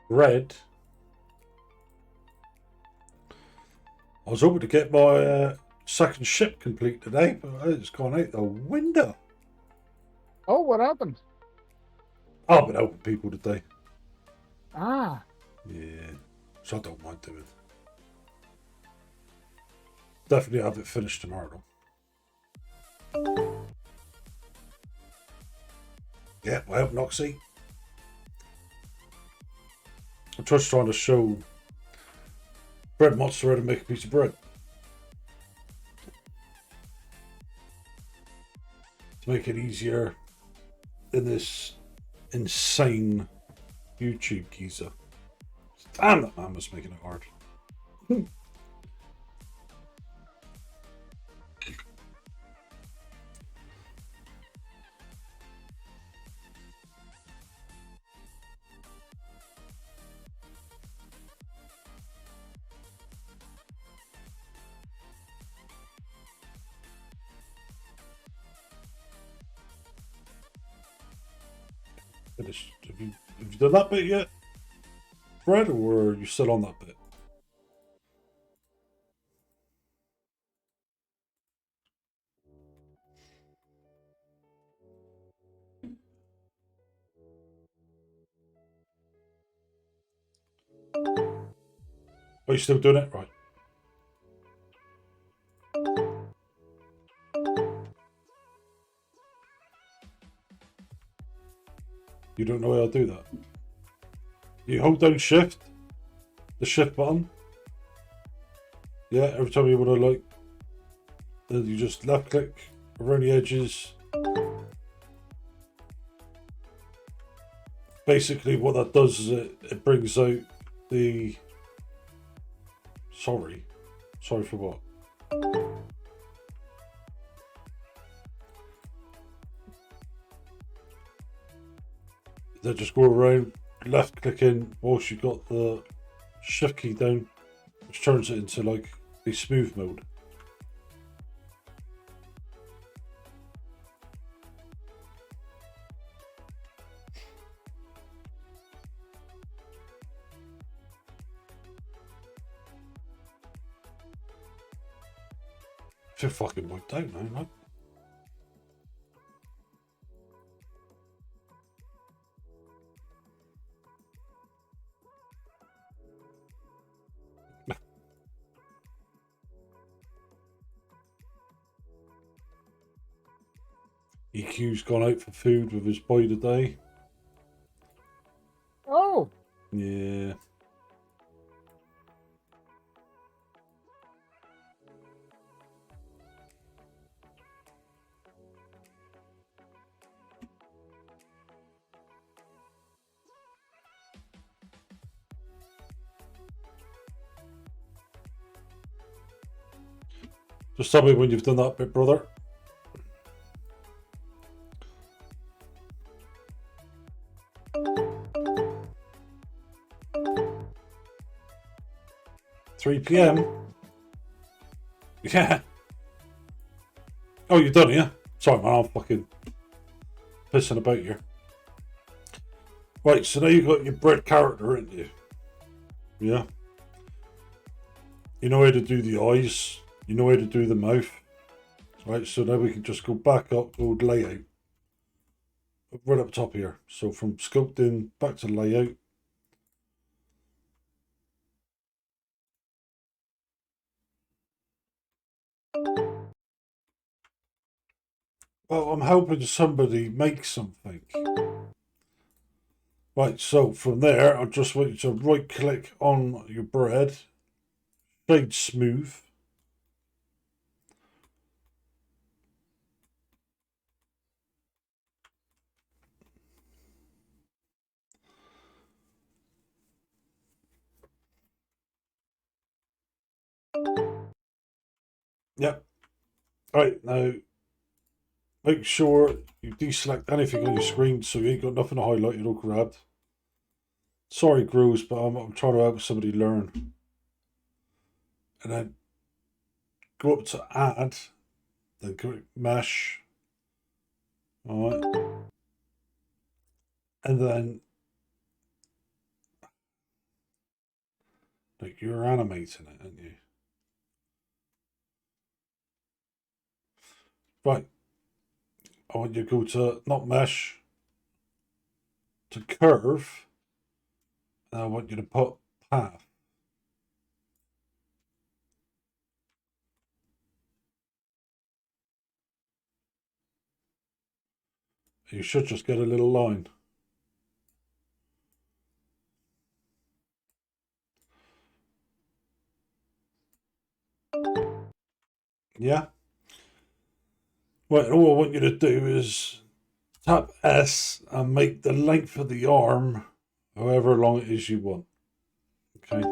Red. I was hoping to get my second ship complete today, but it's gone out the window. Oh, what happened? I've been helping people today. Ah, Yeah, so I don't mind doing. Definitely have it finished tomorrow. Yeah, well, Noxie. I'm just trying to show Bread Monster how to make a piece of bread. To make it easier in this insane YouTube geezer. Damn, that man was making it hard. Finished. Have you done that bit yet, Fred, or are you still on that bit? Are you still doing it? Right. You don't know how to do that. You hold down shift, the shift button. Yeah, every time you want to like, then you just left click around the edges. Basically what that does is it brings out the... Sorry for what? Then just go around, left clicking whilst you've got the shift key down, which turns it into like a smooth mode. I feel fucking wiped out now, man. EQ's gone out for food with his boy today. oh, Yeah. Just tell me when you've done that bit, brother. PM. Yeah. Oh, you're done here? Sorry, man, I'm fucking pissing about here. Right, so now you've got your bread character, ain't you? Yeah. You know how to do the eyes. You know how to do the mouth. Right, so now we can just go back up, go layout. Right up top here. So from scoped in, back to layout. Well, I'm helping somebody make something. Right, so from there, I just want you to right click on your bread, shade smooth. Yep. Right, now make sure you deselect anything on your screen so you ain't got nothing highlighted or grabbed. Sorry, Groves, but I'm trying to help somebody learn. And then go up to add, then go to mesh. Alright. And then Like you're animating it, aren't you? Right. I want you to go to not mesh, to curve, and I want you to put path. You should just get a little line. Yeah. Right, all I want you to do is tap S and make the length of the arm however long it is you want. Okay.